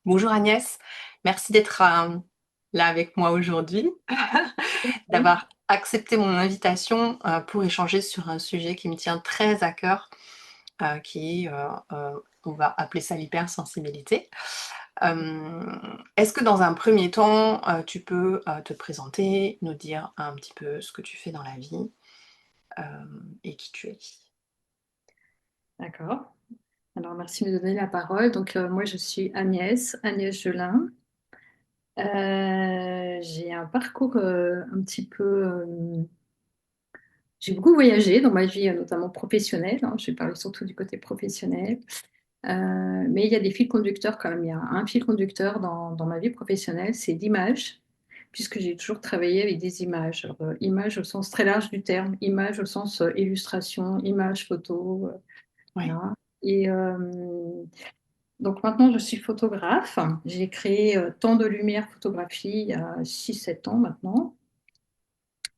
Bonjour Agnès, merci d'être là avec moi aujourd'hui, Oui, d'avoir accepté mon invitation pour échanger sur un sujet qui me tient très à cœur, qui est, on va appeler ça l'hypersensibilité. Est-ce que dans un premier temps, tu peux te présenter, nous dire un petit peu ce que tu fais dans la vie et qui tu es? d'accord. Alors, merci de me donner la parole. Donc, moi, je suis Agnès Gelin. J'ai un parcours un petit peu... j'ai beaucoup voyagé dans ma vie, notamment professionnelle, hein. Je vais parler surtout du côté professionnel. Mais il y a des fils conducteurs quand même. Il y a un fil conducteur dans ma vie professionnelle, c'est l'image, puisque j'ai toujours travaillé avec des images. Alors, images au sens très large du terme, images au sens illustration, image, photo, Oui, voilà. Et donc maintenant, je suis photographe. J'ai créé Temps de Lumière Photographie il y a 6 7 ans maintenant.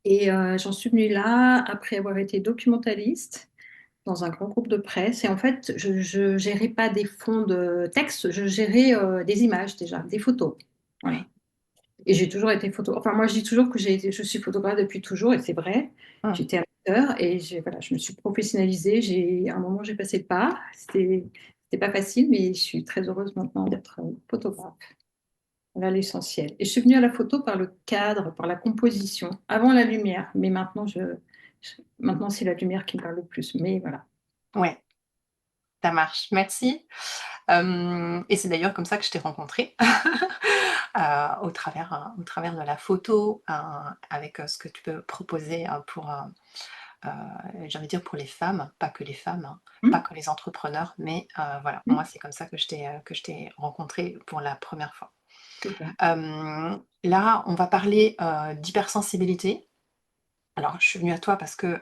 Et j'en suis venue là après avoir été documentaliste dans un grand groupe de presse. Et en fait, je ne gérais pas des fonds de texte, je gérais des images déjà, des photos. Voilà. oui. Et j'ai toujours été photo. Enfin, moi, je dis toujours que je suis photographe depuis toujours, et c'est vrai. Hum, J'étais amateur et voilà, je me suis professionnalisée. À un moment, j'ai passé le pas. C'était pas facile, mais je suis très heureuse maintenant d'être photographe. Voilà l'essentiel. Et je suis venue à la photo par le cadre, par la composition, avant la lumière. Mais maintenant, maintenant c'est la lumière qui me parle le plus. Mais voilà. ouais, ça marche, merci. Et c'est d'ailleurs comme ça que je t'ai rencontrée, au travers de la photo, avec, ce que tu peux proposer, pour, heu, j'ai envie de dire pour les femmes, pas que les femmes, hein, pas Hum, que les entrepreneurs, mais, voilà, moi hum, c'est comme ça que je t'ai rencontrée pour la première fois. c'est ça. Là, on va parler, d'hypersensibilité. Alors je suis venue à toi parce que,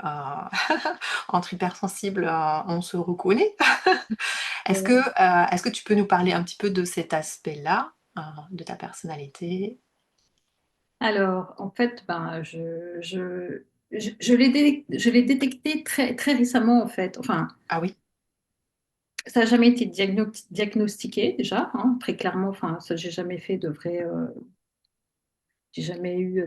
entre hypersensibles, on se reconnaît. Euh, Est-ce que tu peux nous parler un petit peu de cet aspect-là, de ta personnalité? Alors, en fait, ben, je l'ai détecté très, très récemment, en fait. Enfin, Ah oui? ça n'a jamais été diagnostiqué, déjà, hein, très clairement. Enfin, ça, j'ai jamais fait de vrai. J'ai jamais eu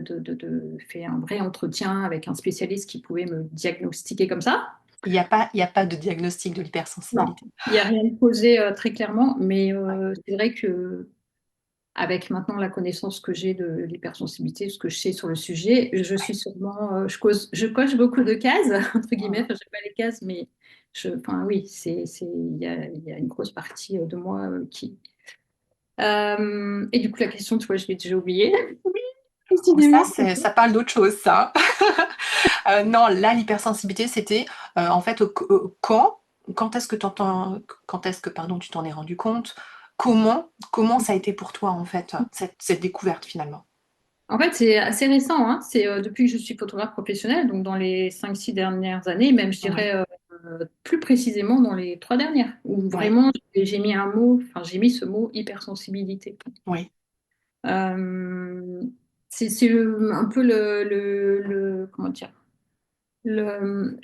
fait un vrai entretien avec un spécialiste qui pouvait me diagnostiquer comme ça. Il y a pas de diagnostic de Non, l'hypersensibilité? il n'y a rien de posé très clairement, mais Ouais, c'est vrai que avec maintenant la connaissance que j'ai de l'hypersensibilité, ce que je sais sur le sujet, je ouais. suis sûrement, je coche beaucoup de cases, entre guillemets, Mmh. enfin, je pas les cases, mais enfin, oui, il y a une grosse partie de moi qui... et du coup, la question, tu vois, je l'ai déjà oubliée. Oh ça, Décidément. ça parle d'autre chose ça. Non, là, l'hypersensibilité, c'était, en fait, quand est-ce que quand est-ce que, pardon, tu t'en es rendu compte? Comment ça a été pour toi, en fait, cette découverte, finalement? En fait, c'est assez récent, hein. C'est depuis que je suis photographe professionnelle, donc dans les 5 6 dernières années, même je Oui, dirais plus précisément dans les 3 dernières, où oui, vraiment j'ai mis un mot, enfin j'ai mis ce mot hypersensibilité. oui. Euh, c'est un peu comment dire,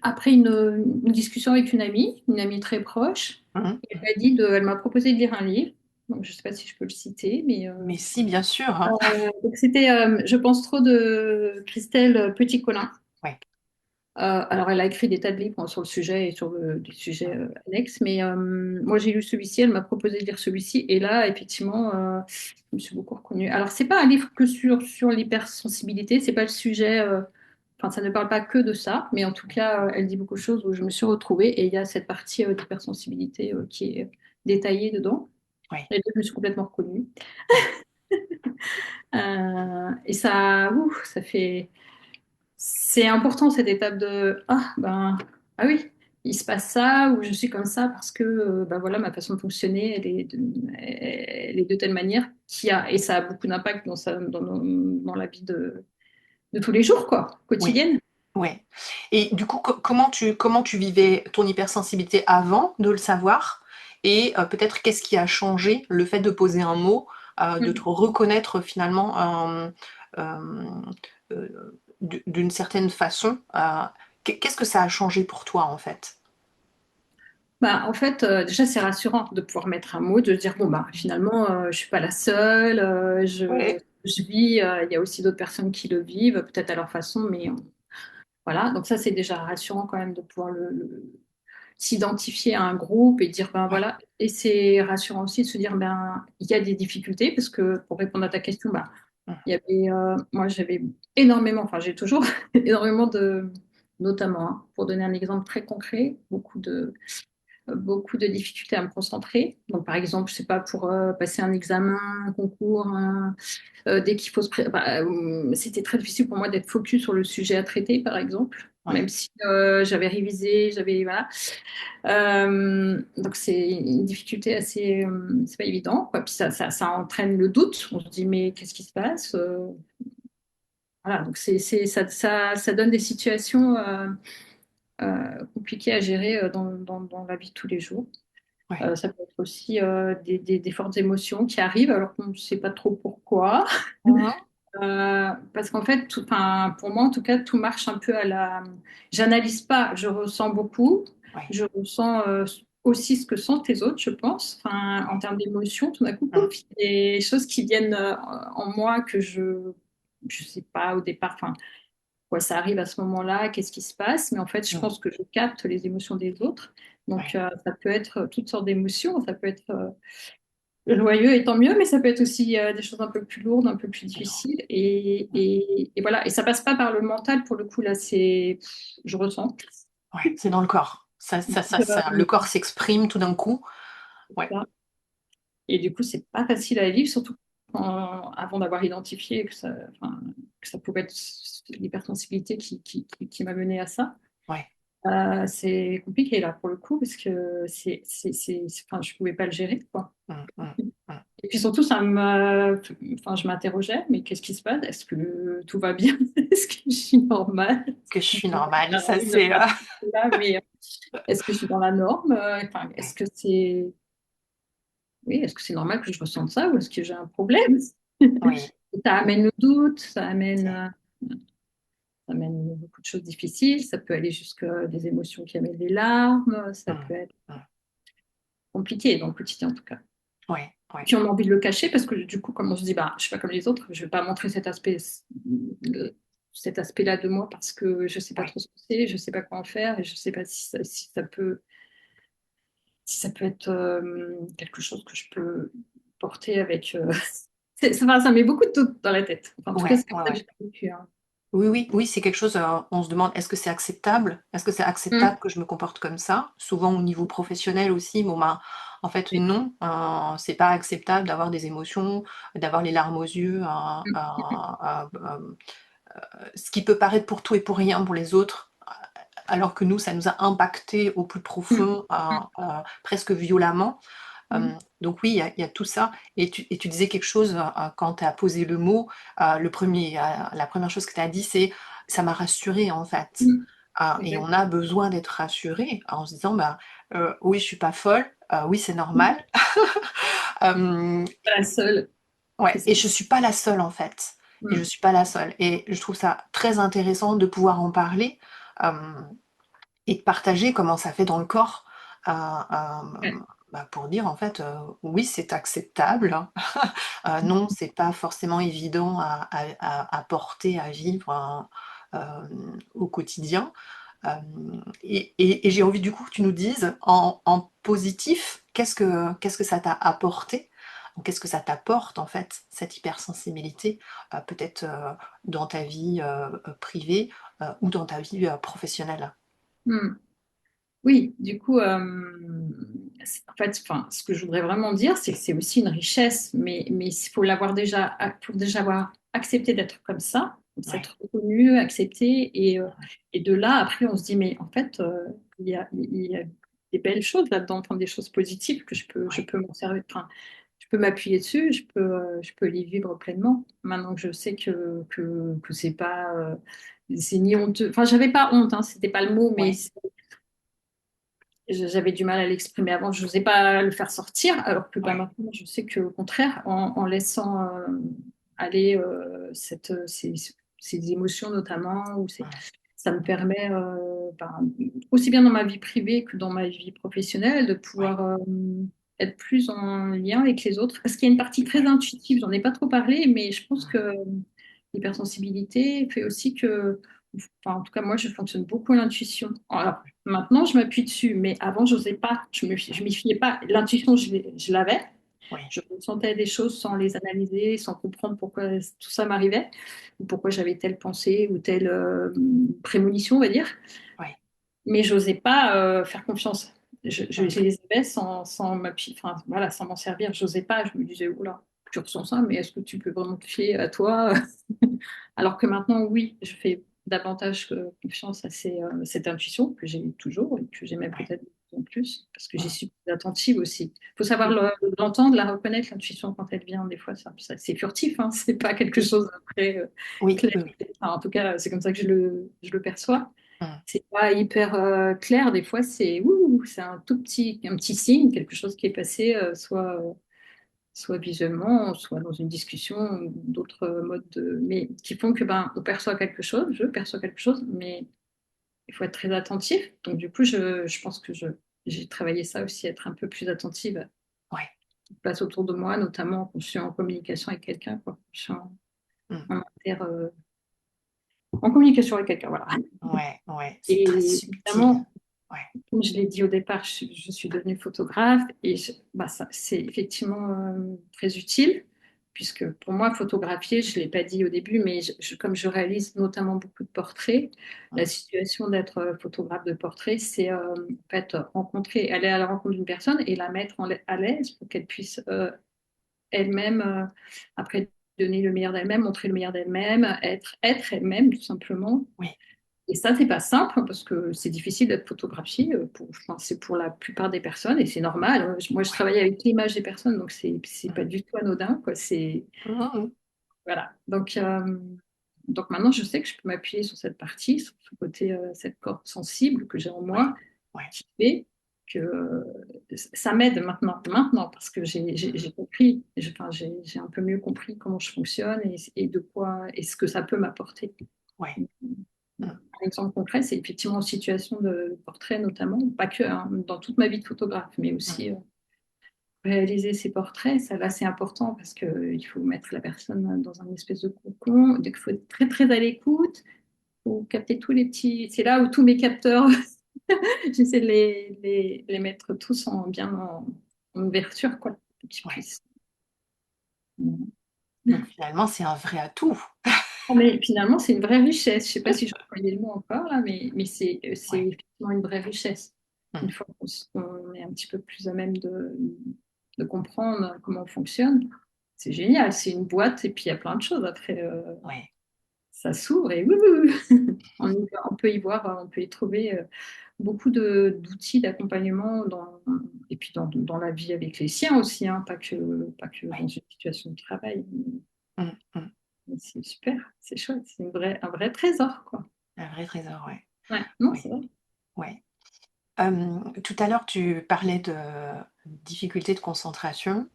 après une discussion avec une amie très proche, Mmh. elle m'a proposé de lire un livre, donc je ne sais pas si je peux le citer, mais Mais si, bien sûr. donc c'était Je pense trop de Christelle Petit-Colin. Ouais. Alors, elle a écrit des tas de livres sur le sujet et sur des sujets Mmh. annexes, mais moi j'ai lu celui-ci, elle m'a proposé de lire celui-ci, et là, effectivement, je me suis beaucoup reconnue. Alors, c'est pas un livre que sur l'hypersensibilité, c'est pas le sujet, enfin, ça ne parle pas que de ça, mais en tout cas, elle dit beaucoup de choses où je me suis retrouvée, et il y a cette partie d'hypersensibilité qui est détaillée dedans, Ouais. et là, je me suis complètement reconnue. Ouais. Et ça, ça fait. C'est important cette étape de ah oui, il se passe ça ou je suis comme ça parce que bah voilà, ma façon de fonctionner elle est de telle manière et ça a beaucoup d'impact dans la vie de tous les jours, quoi, Oui. quotidienne. Ouais. Et du coup, comment tu vivais ton hypersensibilité avant de le savoir? Et peut-être qu'est-ce qui a changé? Le fait de poser un mot, de te Mm. reconnaître finalement, d'une certaine façon, qu'est-ce que ça a changé pour toi, en fait? Bah, en fait, déjà, c'est rassurant de pouvoir mettre un mot, de dire, bon, bah, finalement, je suis pas la seule, Oui. je vis, il y a aussi d'autres personnes qui le vivent, peut-être à leur façon, mais voilà. Donc ça, c'est déjà rassurant quand même de pouvoir s'identifier à un groupe et dire, ben Oui. voilà. Et c'est rassurant aussi de se dire, ben, il y a des difficultés, parce que pour répondre à ta question, bah, il y avait, moi, j'avais énormément, enfin, j'ai toujours énormément notamment, hein, pour donner un exemple très concret, beaucoup de difficultés à me concentrer. Donc, par exemple, je sais pas, pour passer un examen, un concours, dès qu'il faut c'était très difficile pour moi d'être focus sur le sujet à traiter, par exemple, Oui. même si j'avais révisé, voilà. Donc, c'est une difficulté assez, c'est pas évident, quoi. Puis ça entraîne le doute. On se dit, mais qu'est-ce qui se passe? Voilà, donc ça donne des situations compliquées à gérer dans la vie de tous les jours. Oui. Ça peut être aussi des fortes émotions qui arrivent alors qu'on ne sait pas trop pourquoi. Mhm. Parce qu'en fait, enfin, pour moi en tout cas, tout marche un peu à la. J'analyse pas, je ressens beaucoup. Oui. Je ressens aussi ce que sentent les autres, je pense. Enfin, en Oui. termes d'émotions, tout d'un coup, Mm. pouf, il y a des choses qui viennent en moi que je sais pas au départ. Enfin, ouais, ça arrive à ce moment-là, qu'est-ce qui se passe? Mais en fait, je Mm. pense que je capte les émotions des autres. Donc, Oui. ça peut être toutes sortes d'émotions. Ça peut être joyeux et tant mieux, mais ça peut être aussi des choses un peu plus lourdes, un peu plus Plus lourd. difficiles. Et voilà. Et ça passe pas par le mental pour le coup. Là, je ressens. Ouais, c'est dans le corps. Le corps s'exprime tout d'un coup. Ouais. Ça. Et du coup, c'est pas facile à vivre, surtout avant d'avoir identifié enfin, que ça pouvait être l'hypersensibilité qui m'a mené à ça. Ouais. C'est compliqué là pour le coup parce que enfin, je pouvais pas le gérer quoi. Mm, mm, mm. Et puis surtout, enfin, je m'interrogeais, mais qu'est-ce qui se passe? Est-ce que tout va bien? Est-ce que je suis normale? Que je Est-ce suis que normale, ça oui, ne c'est. pas là, mais est-ce que je suis dans la norme? Enfin, est-ce Ouais. que oui, est-ce que c'est normal que je ressente ça ou est-ce que j'ai un problème? Oui. Ça amène le doute, C'est. ça amène beaucoup de choses difficiles. Ça peut aller jusqu'à des émotions qui amènent des larmes. Ça Mm, peut être mm. compliqué dans le quotidien en tout cas. Ouais. Ouais. Puis on a envie de le cacher parce que du coup, comme on se dit, bah, je suis pas comme les autres, je vais pas montrer cet aspect-là de moi parce que je sais pas Ouais. trop ce que c'est, je sais pas quoi en faire et je sais pas si ça peut être quelque chose que je peux porter avec. Enfin, ça met beaucoup de doutes dans la tête. Enfin, en tout cas, Ouais. c'est comme Ouais. ça que Ouais. j'ai vécu, hein. Oui, oui, oui, c'est quelque chose, on se demande, est-ce que c'est acceptable? Est-ce que c'est acceptable Mm. que je me comporte comme ça? Souvent au niveau professionnel aussi, bon, ben, en fait, Oui. non, c'est pas acceptable d'avoir des émotions, d'avoir les larmes aux yeux, Mm. ce qui peut paraître pour tout et pour rien pour les autres, alors que nous, ça nous a impacté au plus Mm. profond, presque violemment. Mm. Donc oui, il y a tout ça. Et tu disais quelque chose quand tu as posé le mot. La première chose que tu as dit, c'est ça m'a rassurée en fait. Mm. Et Exact. on a besoin d'être rassuré en se disant bah, oui, je suis pas folle, oui, c'est Mm. normal. Euh, Pas la seule. C'est ouais, ça. et je suis pas la seule en fait. Et je Mm. suis pas la seule. Et je trouve ça très intéressant de pouvoir en parler. euh, et de partager comment ça fait dans le corps, Ouais. pour dire en fait, oui, c'est acceptable, hein. Non, c'est pas forcément évident à porter, à vivre, au quotidien. Et j'ai envie du coup que tu nous dises en positif, qu'est-ce que ça t'a apporté? Ou qu'est-ce que ça t'apporte en fait, cette hypersensibilité, peut-être, dans ta vie, privée, ou dans ta vie, professionnelle? Mm. Oui, du coup, en fait, enfin, ce que je voudrais vraiment dire, c'est que c'est aussi une richesse, mais il faut l'avoir déjà, pour déjà avoir accepté d'être comme ça, Ouais. s'être reconnu, accepté, et de là, après, on se dit, mais en fait, il y a des belles choses là-dedans, enfin, des choses positives que je Ouais. peux m'en servir, enfin, je peux m'appuyer dessus, je peux les vivre pleinement. Maintenant que je sais que c'est pas, c'est ni honteux, enfin, j'avais pas honte, hein, c'était pas le mot, mais Ouais. j'avais du mal à l'exprimer avant, je n'osais pas le faire sortir, alors que bah, Ouais. maintenant, je sais qu'au contraire, en laissant aller ces émotions notamment, Mmh. ça me permet aussi bien dans ma vie privée que dans ma vie professionnelle, de ouais, pouvoir être plus en lien avec les autres. Parce qu'il y a une partie très ouais, intuitive, j'en ai pas trop parlé, mais je pense mmh, que l'hypersensibilité fait aussi que, enfin, en tout cas, moi, je fonctionne beaucoup à l'intuition. Alors, maintenant, je m'appuie dessus, mais avant, j'osais pas, je m'y fiais pas. L'intuition, je l'avais. ouais, Je ressentais des choses sans les analyser, sans comprendre pourquoi tout ça m'arrivait, ou pourquoi j'avais telle pensée ou telle prémonition, on va dire. ouais, Mais j'osais pas faire confiance. mmh, Je les avais enfin, voilà, sans m'en servir. J'osais pas. Je me disais, oula, tu ressens ça, mais est-ce que tu peux vraiment te fier à toi? Alors que maintenant, oui, je fais davantage confiance à cette intuition que j'ai toujours et que j'ai même ouais, peut-être de plus en plus, parce que j'y mmh, suis plus attentive aussi. Il faut savoir mmh, l'entendre, la reconnaître, l'intuition quand elle vient. Des fois, c'est furtif, hein, c'est pas quelque oui, chose après oui, clair. oui, oui, Enfin, en tout cas, c'est comme ça que je le perçois. mmh, C'est pas hyper clair. Des fois, c'est ouh, c'est un petit signe, quelque chose qui est passé, soit visuellement, soit dans une discussion, ou d'autres modes mais qui font que ben, on perçoit quelque chose, je perçois quelque chose, mais il faut être très attentif. Donc, du coup, je pense que j'ai travaillé ça aussi, être un peu plus attentive à ouais, ce qui se passe autour de moi, notamment quand je suis en communication avec quelqu'un, quoi. Je suis mmh, en en communication avec quelqu'un, voilà. ouais, ouais, c'est très Et subtil. évidemment, Ouais, comme je l'ai dit au départ, je suis devenue photographe et bah, c'est effectivement très utile, puisque pour moi, photographier, je ne l'ai pas dit au début, mais comme je réalise notamment beaucoup de portraits, la mmh, situation d'être photographe de portrait, c'est en fait rencontrer, aller à la rencontre d'une personne et la mettre à l'aise pour qu'elle puisse elle-même, après donner le meilleur d'elle-même, montrer le meilleur d'elle-même, être elle-même tout simplement. oui, Et ça, c'est pas simple hein, parce que c'est difficile d'être photographié. Enfin, c'est pour la plupart des personnes et c'est normal. Moi, je ouais, travaille avec l'image des personnes, donc c'est mmh, pas du tout anodin, quoi. mmh mh, Voilà. Donc maintenant, je sais que je peux m'appuyer sur cette partie, sur ce côté, cette corde sensible que j'ai en ouais, moi, ouais, qui fait que ça m'aide maintenant, parce que mmh, j'ai compris, enfin, j'ai un peu mieux compris comment je fonctionne et de quoi, et ce que ça peut m'apporter. ouais, mmh, Un exemple concret, c'est effectivement en situation de portrait notamment, pas que hein, dans toute ma vie de photographe, mais mmh, aussi réaliser ces portraits, ça là c'est important parce qu'il faut mettre la personne dans un espèce de cocon, donc il faut être très très à l'écoute, il faut capter tous les petits, c'est là où tous mes capteurs, j'essaie de les mettre tous en ouverture, quoi, pour qu'ils ouais. puissent. Donc finalement, c'est un vrai atout. Ah, mais finalement, c'est une vraie richesse. Je ne sais pas si je employais le mot encore là, mais c'est Ouais, effectivement une vraie richesse. Une mmh, fois qu'on est un petit peu plus à même de comprendre comment on fonctionne, c'est génial. C'est une boîte et puis il y a plein de choses. Après, ouais, ça s'ouvre et wouhou on peut y voir, on peut y trouver beaucoup d'outils d'accompagnement et puis dans la vie avec les siens aussi, hein, pas que dans ouais, une situation de travail. mmh, mmh, Mais c'est super, c'est chouette, c'est un vrai trésor, quoi. un vrai trésor, ouais, Ouais, non, ouais, c'est vrai. ouais. Tout à l'heure, tu parlais de difficultés de concentration.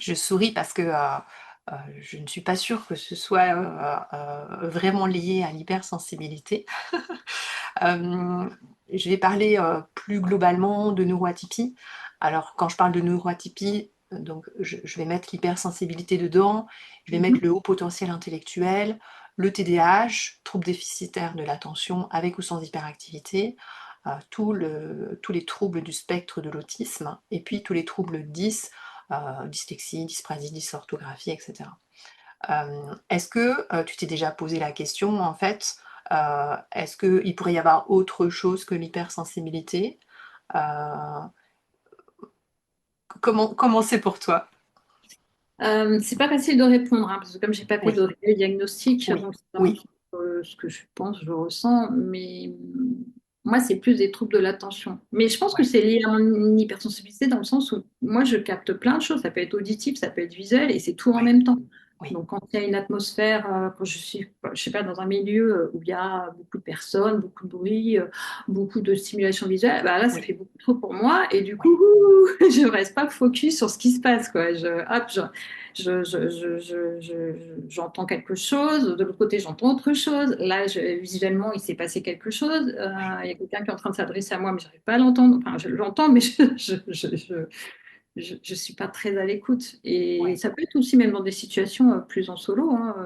Je souris parce que, je ne suis pas sûre que ce soit, vraiment lié à l'hypersensibilité. Je vais parler, plus globalement de neuroatypie. Alors quand je parle de neuroatypie, donc je vais mettre l'hypersensibilité dedans, je vais mettre Mhm. le haut potentiel intellectuel, le TDAH, trouble déficitaire de l'attention avec ou sans hyperactivité, tous les troubles du spectre de l'autisme et puis tous les troubles dys, dyslexie, dysprasie, dysorthographie et cetera. Est-ce que, tu t'es déjà posé la question en fait, est-ce qu'il pourrait y avoir autre chose que l'hypersensibilité? Heu, comment c'est pour toi? C'est pas facile de répondre, hein, parce que comme j'ai pas fait Oui, de diagnostic, oui, bon, c'est vraiment oui, ce que je pense, je ressens, mais moi, c'est plus des troubles de l'attention. Mais je pense que ouais, c'est lié à mon hypersensibilité dans le sens où moi, je capte plein de choses. Ça peut être auditif, ça peut être visuel, et c'est tout en ouais, même temps. Oui, Donc, quand il y a une atmosphère, quand je suis, je sais pas, dans un milieu où il y a beaucoup de personnes, beaucoup de bruit, beaucoup de stimulation visuelle, bah là, ça oui, fait beaucoup trop pour moi. Et du coup, oui, je ne reste pas focus sur ce qui se passe, quoi. Hop, j'entends quelque chose. De l'autre côté, j'entends autre chose. Là, visuellement, il s'est passé quelque chose. oui, Il y a quelqu'un qui est en train de s'adresser à moi, mais je n'arrive pas à l'entendre. Enfin, je l'entends, mais je suis pas très à l'écoute. Et oui, ça peut être aussi même dans des situations plus en solo, hein,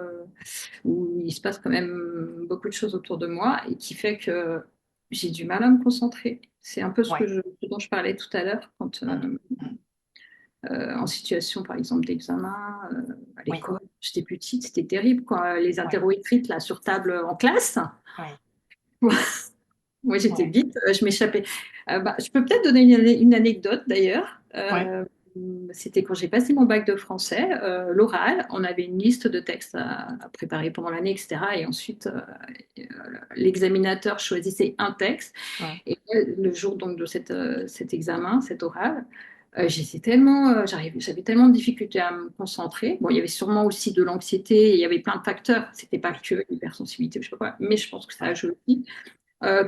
où il se passe quand même beaucoup de choses autour de moi et qui fait que j'ai du mal à me concentrer. C'est un peu oui. ce dont je parlais tout à l'heure quand Mmh, mmh. en situation, par exemple, d'examen à Oui, l'école. J'étais petite, c'était terrible quand les oui, interro écrites là sur table en classe. oui, Moi, j'étais oui, vite, je m'échappais. Bah, je peux peut-être donner une anecdote d'ailleurs. oui, C'était quand j'ai passé mon bac de français, l'oral. On avait une liste de textes à préparer pendant l'année, etc. Et ensuite, l'examinateur choisissait un texte. mmh, Et le jour donc de cet examen, cet oral, j'étais tellement, j'avais tellement de difficultés à me concentrer. Bon, il y avait sûrement aussi de l'anxiété, il y avait plein de facteurs. C'était pas oui, que l'hypersensibilité, je sais pas quoi, mais je pense que ça a oui, joué aussi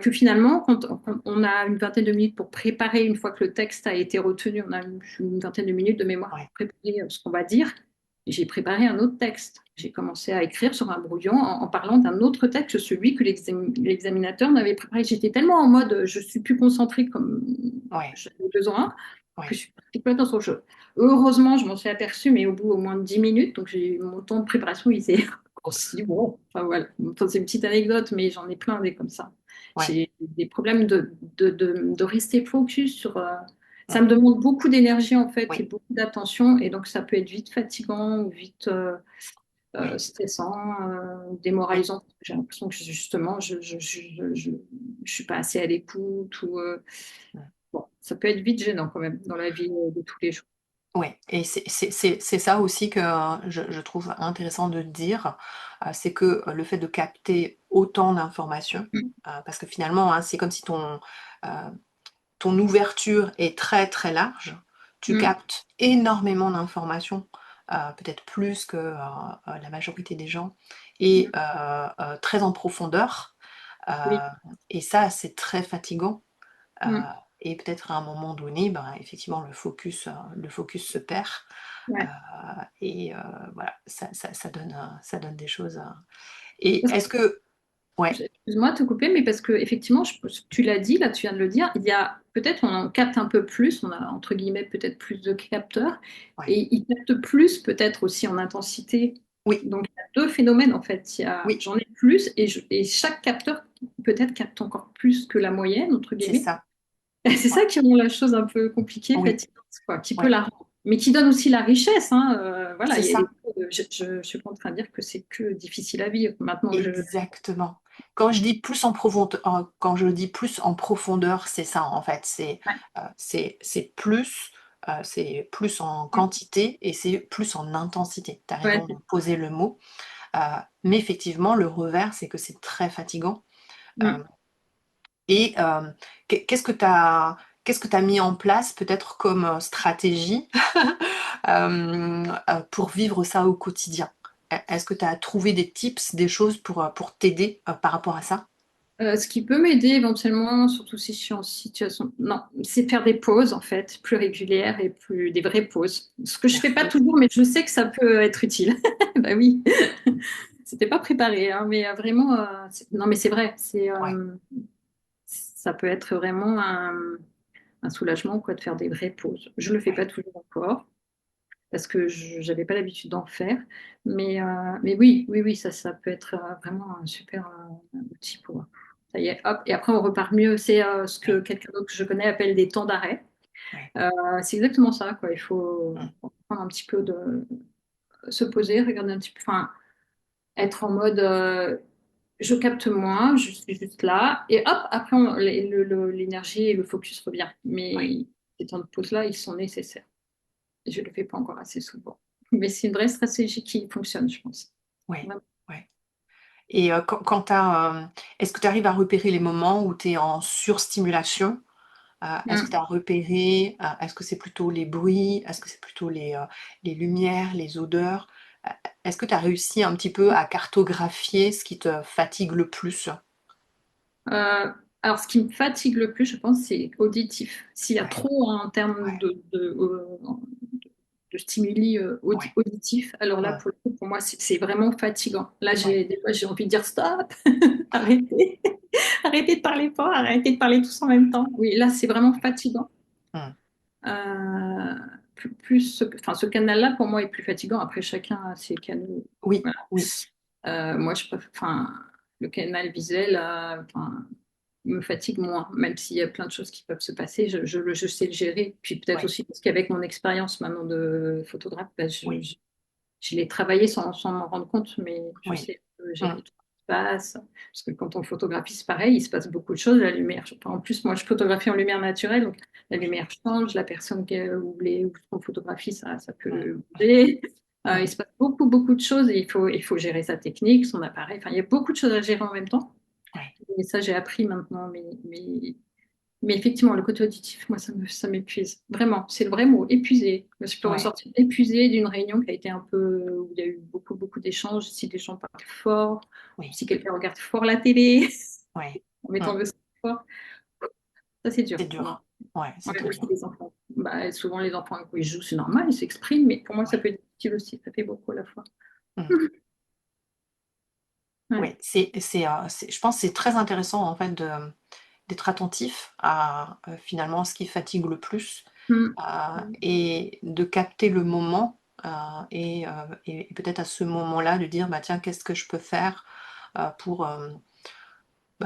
que finalement, quand on a une vingtaine de minutes pour préparer, une fois que le texte a été retenu, on a une vingtaine de minutes de mémoire oui, pour préparer ce qu'on va dire. J'ai préparé un autre texte. J'ai commencé à écrire sur un brouillon en parlant d'un autre texte, celui que l'examinateur n'avait préparé. J'étais tellement en mode, je suis plus concentrée comme oui, j'avais besoin que oui, je suis partie complètement sur le jeu. Heureusement, je m'en suis aperçue, mais au bout au moins de 10 minutes, donc mon temps de préparation, il s'est aussi bon. Enfin voilà, enfin, c'est une petite anecdote, mais j'en ai plein des comme ça. oui, J'ai des problèmes de rester focus sur. Ça mmh, me demande beaucoup d'énergie en fait et oui, beaucoup d'attention, et donc ça peut être vite fatigant ou vite oui, stressant, oui, démoralisant. J'ai l'impression que justement, je suis pas assez à l'écoute ou mmh. bon, ça peut être vite gênant quand même dans la vie de tous les jours. Oui et c'est ça aussi que je trouve intéressant de dire, c'est que le fait de capter autant d'informations, parce que finalement, hein, c'est comme si heu, ton ouverture est très, très large. Tu Mm. captes énormément d'informations, peut-être plus que, la majorité des gens et Mm. très en profondeur, heu Oui. et ça, c'est très fatigant. Heu Mm. et peut-être à un moment donné, ben, effectivement, le focus se perd, heu Ouais. et voilà, ça donne des choses, et est-ce que ouais, Excuse-moi de te couper, mais parce que effectivement, tu l'as dit, là, tu viens de le dire, il y a peut-être on en capte un peu plus, on a entre guillemets peut-être plus de capteurs, ouais, et ils captent plus peut-être aussi en intensité. oui, Donc il y a deux phénomènes en fait. oui, J'en ai plus et chaque capteur peut-être capte encore plus que la moyenne entre c'est guillemets. ça. C'est Ouais, ça qui rend la chose un peu compliquée, oui, fatigante, quoi, qui peut ouais, la rendre, mais qui donne aussi la richesse. Hein, voilà, c'est il y a des ça. je suis pas en train de dire que c'est que difficile à vivre. Maintenant, Exactement. Quand je dis plus en profondeur, c'est ça, en fait. ouais. C'est plus en quantité et c'est plus en intensité. Tu as Ouais, raison de poser le mot, heu, mais effectivement, le revers, c'est que c'est très fatigant, mm. hem et qu'est-ce que tu as mis en place peut-être comme, stratégie, pour vivre ça au quotidien? Est-ce que tu as trouvé des tips, des choses pour t'aider, par rapport à ça? Ce qui peut m'aider éventuellement, surtout si je suis en situation, non, c'est de faire des pauses en fait, plus régulières et plus des vraies pauses. Ce que je fais pas Merci. toujours, mais je sais que ça peut être utile. Bah oui, c'était pas préparé, hein, mais vraiment, non, mais c'est vrai, Ouais, ça peut être vraiment un soulagement quoi, de faire des vraies pauses. Je le fais ouais, pas toujours encore parce que j'avais pas l'habitude d'en faire, mais oui, oui, oui, ça peut être vraiment un super outil pour. Ça y est, hop, et après on repart mieux. C'est ce que oui, quelqu'un d'autre que je connais appelle des temps d'arrêt. ouais. C'est exactement ça, quoi. Il faut Mmh. prendre un petit peu de se poser, regarder un petit peu, enfin, être en mode je capte moins, je suis juste là, et hop, après l'énergie et le focus revient. Ouais, Mais ces temps de pause-là, ils sont nécessaires. Je ne le fais pas encore assez souvent. Mais c'est une vraie stratégie qui fonctionne, je pense. ouais, Vraiment. ouais, et quand tu est-ce que tu arrives à repérer les moments où tu es en surstimulation? Est-ce que tu Mm. as repéré, est-ce que c'est plutôt les bruits? Est-ce que c'est plutôt les lumières, les odeurs? Est-ce que tu as réussi un petit peu à cartographier ce qui te fatigue le plus? Euh, alors, ce qui me fatigue le plus, je pense, c'est auditif. S'il y a Ouais, trop en termes ouais, de stimuli ouais. auditifs, alors là, Mmh, pour le coup, pour moi, c'est vraiment fatigant. Là, ouais. des fois, j'ai envie de dire stop, arrêtez, arrêtez de parler fort, arrêtez de parler tous en même temps. Oui, là, c'est vraiment fatigant. Mmh. Euh, enfin, ce canal-là, pour moi, est plus fatigant. Après, chacun a ses canaux. Oui, Voilà. oui, Moi, je préfère, enfin, le canal visuel, enfin, me fatigue moins, même s'il y a plein de choses qui peuvent se passer, je sais le gérer. Puis peut-être ouais, aussi parce qu'avec mon expérience maintenant de photographe, ben, oui, je l'ai travaillé sans m'en rendre compte, mais je oui. sais gérer Mmh, tout ce qui se passe. Parce que quand on photographie, c'est pareil, il se passe beaucoup de choses. La lumière, en plus, moi, je photographie en lumière naturelle, donc la oui. lumière change, la personne où on photographie, ça Mmh, peut bouger. Il mmh, se passe beaucoup de choses et il faut gérer sa technique, son appareil. Enfin, il y a beaucoup de choses à gérer en même temps. ouais, Et ça, j'ai appris maintenant. Mais effectivement, le côté auditif, moi, ça m'épuise. Vraiment, c'est le vrai mot, épuisé. Je peux ouais, ressortir épuisé d'une réunion qui a été un peu, où il y a eu beaucoup d'échanges. Si des gens parlent fort, oui, si quelqu'un regarde fort la télé, ouais. en Mmh. mettant le son fort, ça, c'est dur C'est pour moi. dur. Ouais, c'est Ouais, très aussi dur. les enfants. Bah, souvent, les enfants, quand ils jouent, c'est normal, ils s'expriment, mais pour moi, ça Ouais. peut être difficile aussi. Ça fait beaucoup à la fois. Mmh. Ouais. Ouais, je pense que c'est très intéressant en fait d'être attentif à, finalement ce qui fatigue le plus, Mm. et de capter le moment, et peut-être à ce moment-là de dire: «Bah, tiens, qu'est-ce que je peux faire, pour,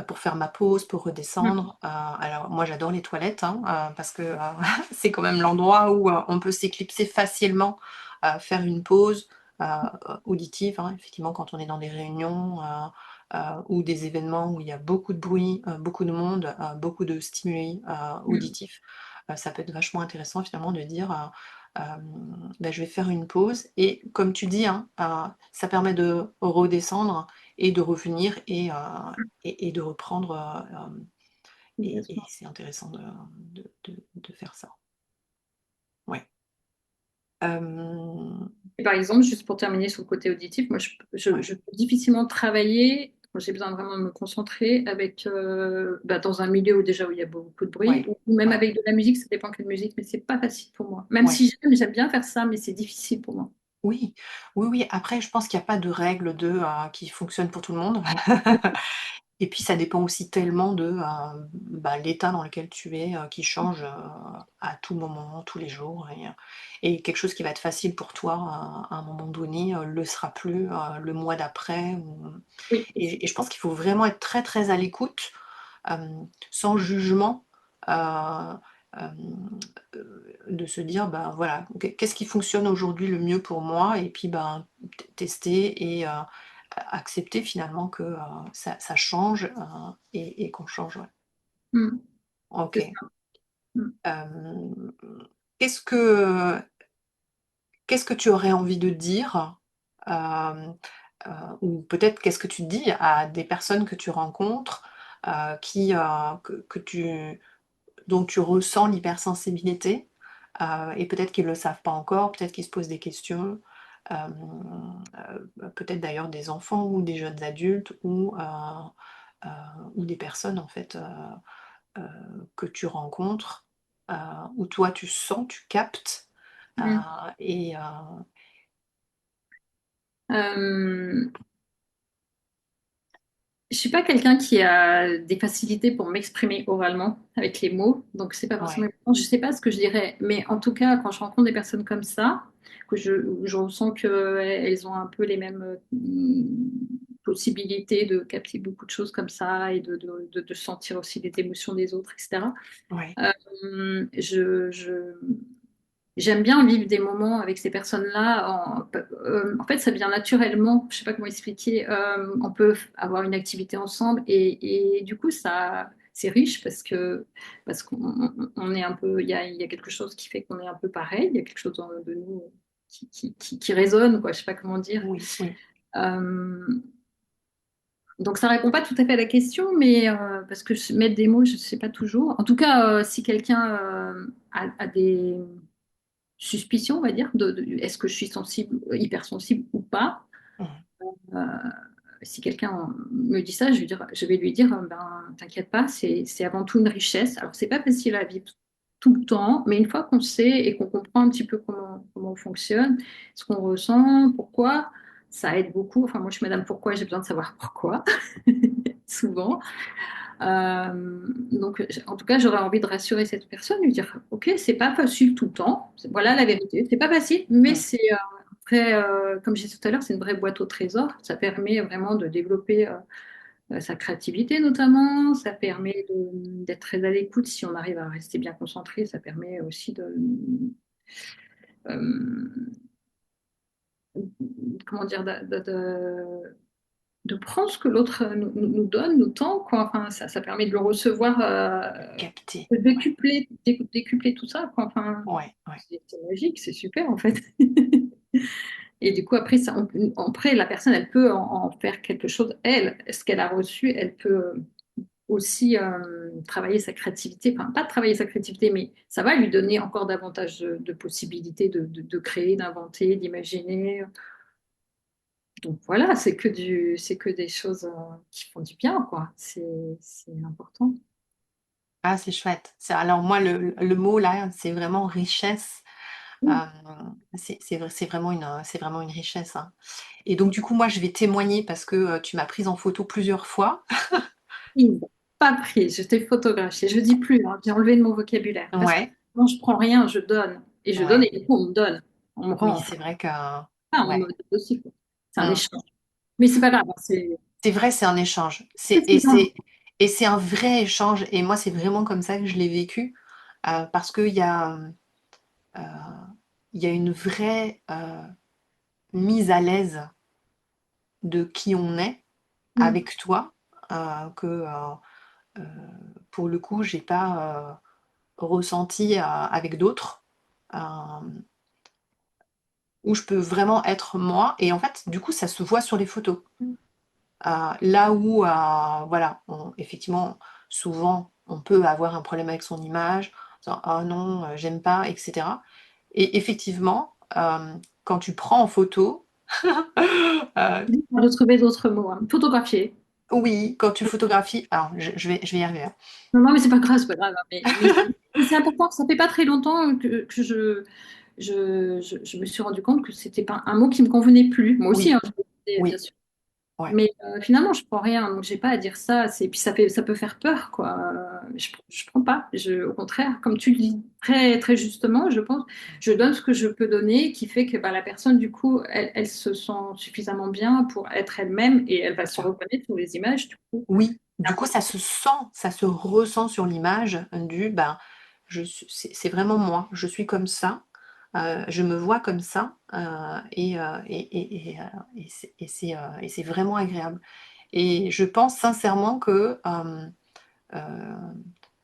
pour faire ma pause, pour Mm. redescendre?» Alors moi j'adore les toilettes, hein, parce que, c'est quand même l'endroit où, on peut s'éclipser facilement, faire une pause, auditive, hein, effectivement quand on est dans des réunions, ou des événements où il y a beaucoup de bruit, beaucoup de monde, beaucoup de stimuli, Mm. auditifs. Ça peut être vachement intéressant finalement de dire, bah, je vais faire une pause et comme tu dis, hein, ça permet de redescendre et de revenir et de reprendre, et Complètement. c'est intéressant de faire ça. Ouais. Et par exemple, juste pour terminer sur le côté auditif, moi, Ouais, je peux difficilement travailler quand j'ai besoin vraiment de me concentrer avec, bah, dans un milieu où déjà où il y a beaucoup de bruit, ouais, ou même ouais, avec de la musique, ça dépend quelle musique, mais c'est pas facile pour moi. Même ouais. si j'aime bien faire ça, mais c'est difficile pour moi. Oui, oui, oui, après je pense qu'il y a pas de règle qui fonctionne pour tout le monde. Et puis ça dépend aussi tellement bah, l'état dans lequel tu es, qui change, à tout moment, tous les jours et quelque chose qui va être facile pour toi à un moment donné, le sera plus, le mois d'après ou Oui, et je pense qu'il faut vraiment être très, très à l'écoute, sans jugement, heu, de se dire: «Bah, voilà, qu'est-ce qui fonctionne aujourd'hui le mieux pour moi?» et puis, ben, tester et accepter finalement que, ça change, et qu'on change, ouais. mm, c'est OK. ça. Mm. Hem, qu'est-ce que qu'est-ce que tu aurais envie de dire, hem, ou peut-être qu'est-ce que tu dis à des personnes que tu rencontres, qui, que tu dont tu ressens l'hypersensibilité, et peut-être qu'ils ne le savent pas encore, peut-être qu'ils se posent des questions, peut-être d'ailleurs des enfants ou des jeunes adultes heu, ou des personnes en fait, que tu rencontres, heu, où toi tu sens, tu captes, heu, Mm. et Euh, Je suis pas quelqu'un qui a des facilités pour m'exprimer oralement avec les mots, donc c'est pas forcément. ouais, Je sais pas ce que je dirais, mais en tout cas, quand je rencontre des personnes comme ça, où je ressens qu'elles ont un peu les mêmes possibilités de capter beaucoup de choses comme ça et de sentir aussi les émotions des autres, etc. ouais, Je j'aime bien vivre des moments avec ces personnes-là. En fait, ça vient naturellement. Je sais pas comment expliquer. On peut avoir une activité ensemble et du coup, ça, c'est riche parce qu'on est un peu. Il y a quelque chose qui fait qu'on est un peu pareil. Il y a quelque chose de nous qui résonne, quoi. Je sais pas comment dire. oui, oui, Euh, donc ça répond pas tout à fait à la question, mais parce que mettre des mots, je sais pas toujours. En tout cas, si quelqu'un a des suspicion, on va dire, est-ce que je suis sensible, hypersensible ou pas. Mmh. Euh, Si quelqu'un me dit ça, je vais lui dire, ben, t'inquiète pas, c'est avant tout une richesse. Alors, c'est pas facile à vivre tout le temps, mais une fois qu'on sait et qu'on comprend un petit peu comment on fonctionne, ce qu'on ressent, pourquoi, ça aide beaucoup. Enfin, moi, je suis madame pourquoi, j'ai besoin de savoir pourquoi, souvent. Donc, en tout cas, j'aurais envie de rassurer cette personne, lui dire, OK, c'est pas facile tout le temps. Voilà la vérité. C'est pas facile, mais Mmh. c'est après, comme j'ai dit tout à l'heure, c'est une vraie boîte au trésor. Ça permet vraiment de développer sa créativité, notamment. Ça permet d'être très à l'écoute si on arrive à rester bien concentré. Ça permet aussi euh, comment dire, de prendre ce que l'autre nous donne, nous tend, quoi. Enfin, ça permet de le recevoir, Capter. de décupler tout ça, quoi. Enfin, Ouais, ouais. c'est magique, c'est super, en fait. Et du coup, après, après, la personne, elle peut en faire quelque chose. Elle, ce qu'elle a reçu, elle peut aussi travailler sa créativité. Enfin, pas travailler sa créativité, mais ça va lui donner encore davantage de possibilités de créer, d'inventer, d'imaginer. Donc voilà, c'est que des choses qui font du bien, quoi. C'est important. Ah, c'est chouette. Alors moi, le mot là, c'est vraiment richesse. Oui, C'est vraiment une richesse, hein. Et donc du coup, moi, je vais témoigner parce que, tu m'as prise en photo plusieurs fois. prise, pas prise, je t'ai photographié. Je dis plus, hein, j'ai enlevé de mon vocabulaire. Parce que Ouais, quand je prends rien, je donne. Et je donne ouais. et du coup, on me donne. On me Oui, rend. Enfin, c'est vrai que on me ouais. donne aussi, quoi. C'est un Mmh. échange. Mais c'est pas grave, hein, C'est vrai, c'est un échange. c'est ce qu'ils ont. Et c'est un vrai échange et moi, c'est vraiment comme ça que je l'ai vécu, parce heu, il y a une vraie, mise à l'aise de qui on est Mm, avec toi, que, heu, pour le coup, j'ai pas, ressenti, avec d'autres, hem, où je peux vraiment être moi et en fait, du coup, ça se voit sur les photos. Là où, voilà, effectivement, souvent, on peut avoir un problème avec son image, en disant: «Oh non, j'aime pas» et cetera et effectivement, quand tu prends en photo, heu, de trouver d'autres mots, hein. Photographier. oui, quand tu photographies alors je vais y arriver, hein. Non, non, mais c'est pas grave, hein, mais c'est important. Ça fait pas très longtemps que je me suis rendu compte que c'était pas un mot qui me convenait plus. Moi aussi, Oui, hein, bien oui, sûr. ouais, Mais finalement, je prends rien, donc j'ai pas à dire ça. Puis ça peut faire peur, quoi. Je prends pas. Au contraire, comme tu le dis très, très justement, je pense, je donne ce que je peux donner, qui fait que bah, la personne, du coup, elle se sent suffisamment bien pour être elle-même et elle va bien se sûr. reconnaître sur les images, du coup. Oui, C'est du coup, ça important. se sent, ça se ressent sur l'image ben, c'est vraiment moi, je suis comme ça, je me vois comme ça, et c'est vraiment agréable. Et je pense sincèrement que heu,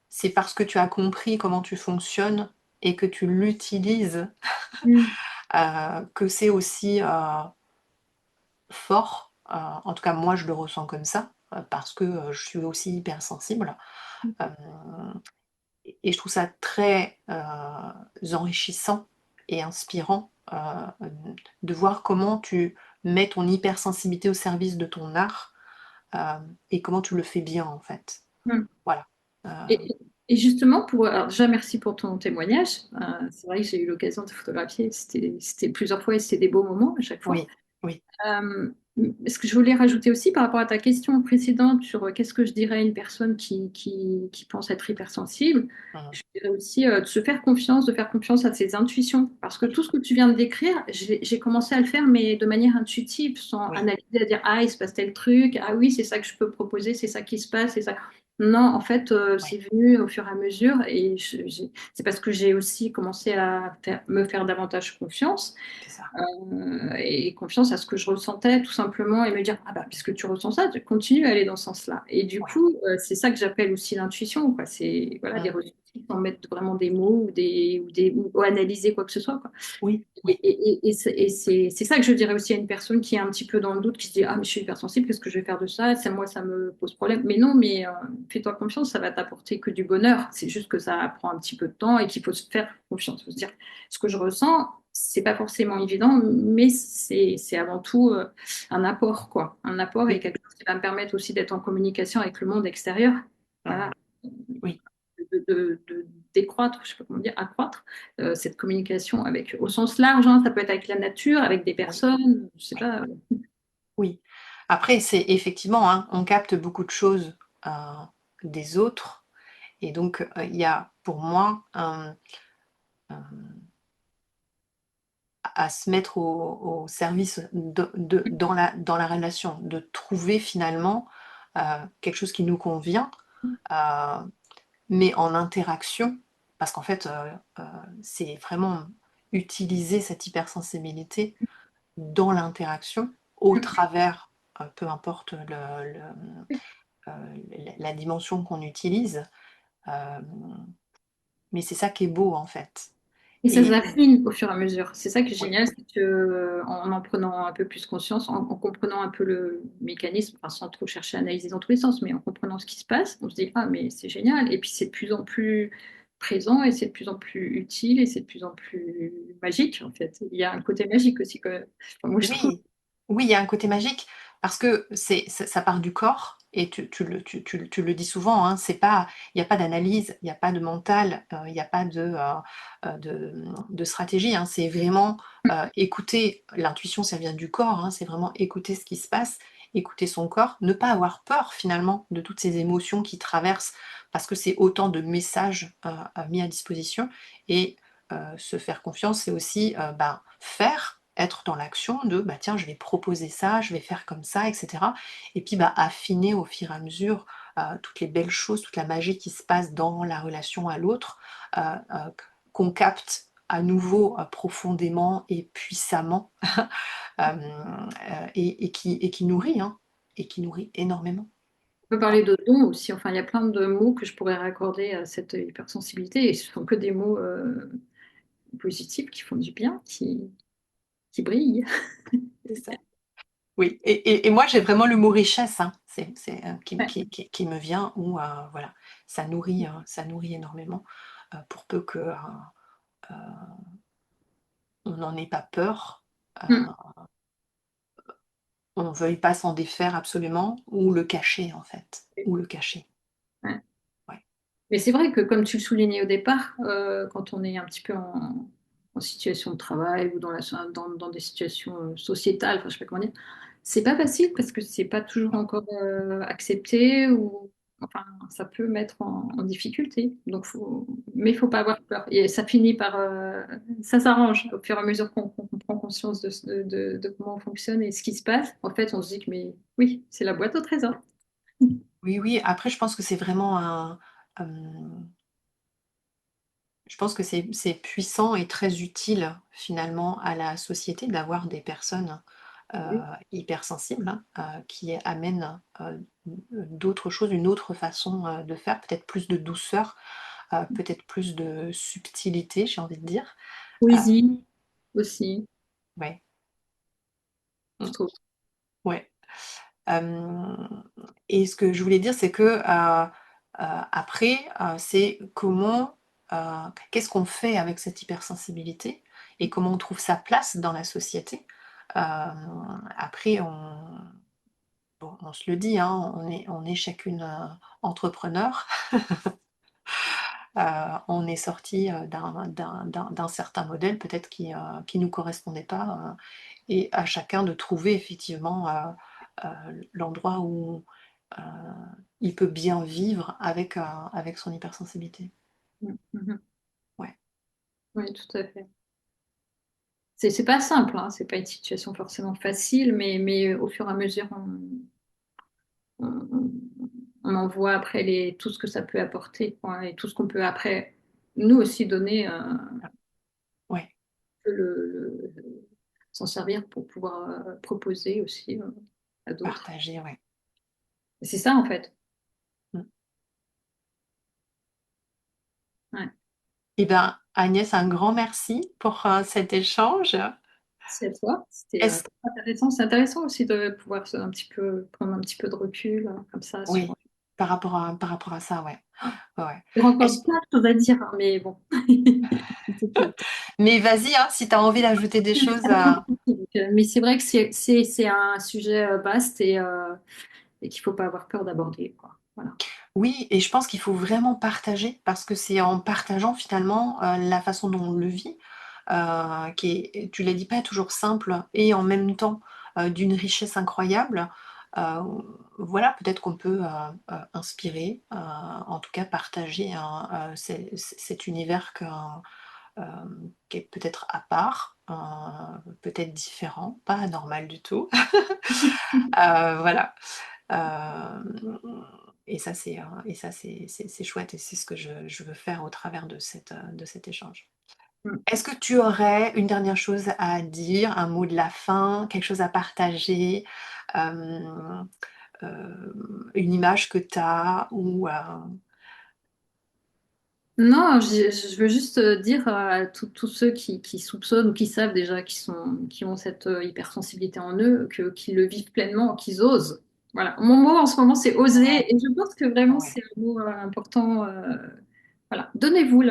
c'est parce que tu as compris comment tu fonctionnes et que tu l'utilises, Mm. que c'est aussi, fort. En tout cas, moi, je le ressens comme ça, parce que, je suis aussi hypersensible. Hem et je trouve ça très, enrichissant et inspirant, de voir comment tu mets ton hypersensibilité au service de ton art, et comment tu le fais bien, en fait. Mm. Voilà. Et, et justement, alors déjà, merci pour ton témoignage. C'est vrai que j'ai eu l'occasion de photographier. C'était plusieurs fois et c'était des beaux moments à chaque fois. Oui, oui. Euh, Ce que je voulais rajouter aussi par rapport à ta question précédente sur qu'est-ce que je dirais à une personne qui pense être hypersensible, Mmh. je dirais aussi de se faire confiance, de faire confiance à ses intuitions. Parce que tout ce que tu viens de décrire, j'ai commencé à le faire, mais de manière intuitive, sans Oui, analyser, à dire, ah, il se passe tel truc, ah oui, c'est ça que je peux proposer, c'est ça qui se passe, c'est ça. Non, en fait, oui, c'est venu au fur et à mesure et c'est parce que j'ai aussi commencé à me faire davantage confiance c'est ça. et confiance à ce que je ressentais tout simplement et me dire ah bah puisque tu ressens ça, tu continues à aller dans ce sens-là. Et du Ouais. coup, c'est ça que j'appelle aussi l'intuition, quoi. C'est voilà des Mmh. ressources sans mettre vraiment des mots ou analyser quoi que ce soit, quoi. Oui, Et, oui, c'est ça que je dirais aussi à une personne qui est un petit peu dans le doute, qui se dit, ah, mais je suis hypersensible, qu'est-ce que je vais faire de ça? C'est moi, ça me pose problème. Mais non, mais fais-toi confiance, ça va t'apporter que du bonheur. C'est juste que ça prend un petit peu de temps et qu'il faut se faire confiance. Faut se dire, ce que je ressens, c'est pas forcément évident, mais c'est avant tout un apport, quoi. Un apport et oui, quelque chose qui va me permettre aussi d'être en communication avec le monde extérieur. Voilà. mhm, oui, Décroître, je sais pas comment dire, accroître cette communication avec, au sens large, hein, ça peut être avec la nature, avec des oui, personnes, je sais oui, pas. oui. Après, c'est effectivement, hein, on capte beaucoup de choses des autres, et donc il y a pour moi à se mettre au service dans la relation, de trouver finalement quelque chose qui nous convient, euh, mais en interaction, parce qu'en fait, c'est vraiment utiliser cette hypersensibilité dans l'interaction, au travers, peu importe la dimension qu'on utilise, euh, mais c'est ça qui est beau en fait. Et ça Et s'affine au fur et à mesure. C'est ça qui est oui, génial, c'est que en prenant un peu plus conscience, en comprenant un peu le mécanisme, enfin, sans trop chercher à analyser dans tous les sens, mais en comprenant ce qui se passe, on se dit, ah, mais c'est génial. Et puis c'est de plus en plus présent et c'est de plus en plus utile et c'est de plus en plus magique, en fait. Il y a un côté magique aussi, enfin, moi je trouve. oui, oui, il y a un côté magique parce que ça part du corps et tu le dis souvent, hein, c'est pas, il n'y a pas d'analyse, il n'y a pas de mental, il n'y a pas de stratégie, hein, c'est vraiment écouter. L'intuition, ça vient du corps, hein, c'est vraiment écouter ce qui se passe, écouter son corps, ne pas avoir peur finalement de toutes ces émotions qui traversent parce que c'est autant de messages mis à disposition et se faire confiance, c'est aussi faire, être dans l'action de bah tiens, je vais proposer ça, je vais faire comme ça, etc. Et puis bah affiner au fur et à mesure toutes les belles choses, toute la magie qui se passe dans la relation à l'autre, qu'on capte à nouveau profondément et puissamment et qui nourrit, hein, et qui nourrit énormément. On peut parler de dons aussi. Enfin, il y a plein de mots que je pourrais raccorder à cette hypersensibilité et ce sont que des mots positifs qui font du bien, qui brillent. C'est ça. Oui, et moi j'ai vraiment le mot richesse, hein, Ouais. qui me vient, où voilà, ça nourrit énormément, pour peu que on n'en ait pas peur, Mm. on ne veuille pas s'en défaire absolument, ou le cacher en fait, ou le cacher. Ouais. Ouais, Mais c'est vrai que, comme tu le soulignais au départ, quand on est un petit peu en situation de travail ou dans des situations sociétales, enfin, je sais pas comment dire, c'est pas facile parce que c'est pas toujours encore accepté ou enfin, ça peut mettre en difficulté. Mais il faut pas avoir peur. Et ça finit par, ça s'arrange au fur et à mesure qu'on prend conscience de comment on fonctionne et ce qui se passe. En fait, on se dit que mais oui, c'est la boîte au trésor. oui, oui. Après, je pense que c'est vraiment je pense que c'est puissant et très utile finalement à la société d'avoir des personnes Oui. hypersensibles, hein, qui amènent d'autres choses, une autre façon de faire, peut-être plus de douceur, peut-être plus de subtilité, j'ai envie de dire. Euh, Poésie aussi, ouais, je mm, trouve. ouais. Euh, et ce que je voulais dire, c'est que après, c'est qu'est-ce qu'on fait avec cette hypersensibilité et comment on trouve sa place dans la société. Après, bon, on se le dit, hein, on est chacune entrepreneur. On est sorti d'un certain modèle peut-être qui nous correspondait pas, et à chacun de trouver effectivement l'endroit où euh, il peut bien vivre avec son hypersensibilité. Mhm. Ouais, Oui, tout à fait. C'est pas simple, hein, c'est pas une situation forcément facile, mais au fur et à mesure, on, on en voit après tout ce que ça peut apporter, quoi, et tout ce qu'on peut après nous aussi donner, ouais, s'en servir pour pouvoir proposer aussi à d'autres. partager, ouais. Et c'est ça en fait. Mm. Eh ben, Agnès, un grand merci pour cet échange. C'est à toi. C'était Est-ce... très intéressant. C'est intéressant aussi de pouvoir un petit peu prendre un petit peu de recul comme ça sur. Oui, par rapport à ça, ouais. Ouais, ouais. Il y aura encore Est-ce... plein de choses à dire, hein, mais bon. C'est tout. Mais vas-y, hein, si tu as envie d'ajouter des choses à... Mais c'est vrai que c'est un sujet vaste et qu'il faut pas avoir peur d'aborder, quoi. Voilà. Oui, et je pense qu'il faut vraiment partager, parce que c'est en partageant finalement la façon dont on le vit, qui est, tu l'as dit, pas toujours simple, et en même temps d'une richesse incroyable. Euh, voilà, peut-être qu'on peut inspirer, en tout cas partager cet univers euh, qui est peut-être à part, peut-être différent, pas anormal du tout. Voilà. Et ça, c'est chouette et c'est ce que je veux faire au travers de cet échange. Mm. Est-ce que tu aurais une dernière chose à dire, un mot de la fin, quelque chose à partager, euh, une image que tu as ou Non, je veux juste dire à tous ceux qui soupçonnent ou qui savent déjà qui ont cette hypersensibilité en eux, qu'ils le vivent pleinement, qu'ils osent. Voilà. Mon mot en ce moment, c'est ouais, oser. Et je pense que vraiment, ouais, c'est un mot important. Voilà. Donnez-vous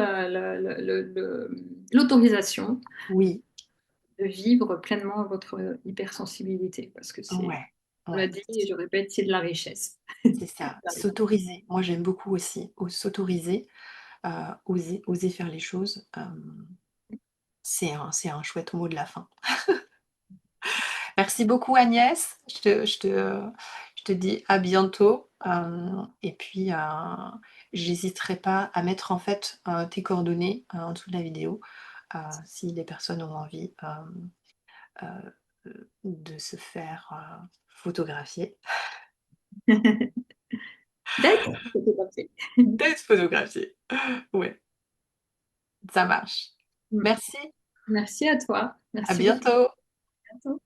l'autorisation oui, de vivre pleinement votre hypersensibilité. Parce que ouais, on l'a ouais, dit et je répète, c'est de la richesse. c'est ça. S'autoriser. Moi, j'aime beaucoup aussi s'autoriser, oser faire les choses. C'est un chouette mot de la fin. Merci beaucoup Agnès. Je te dis à bientôt. Et puis, j'hésiterai pas à mettre en fait tes coordonnées en dessous de la vidéo si les personnes ont envie de se faire photographier. D'être, c'était parfait. D'être photographiée. Ouais, ça marche. Merci. Merci à toi. À Merci beaucoup. bientôt. À bientôt.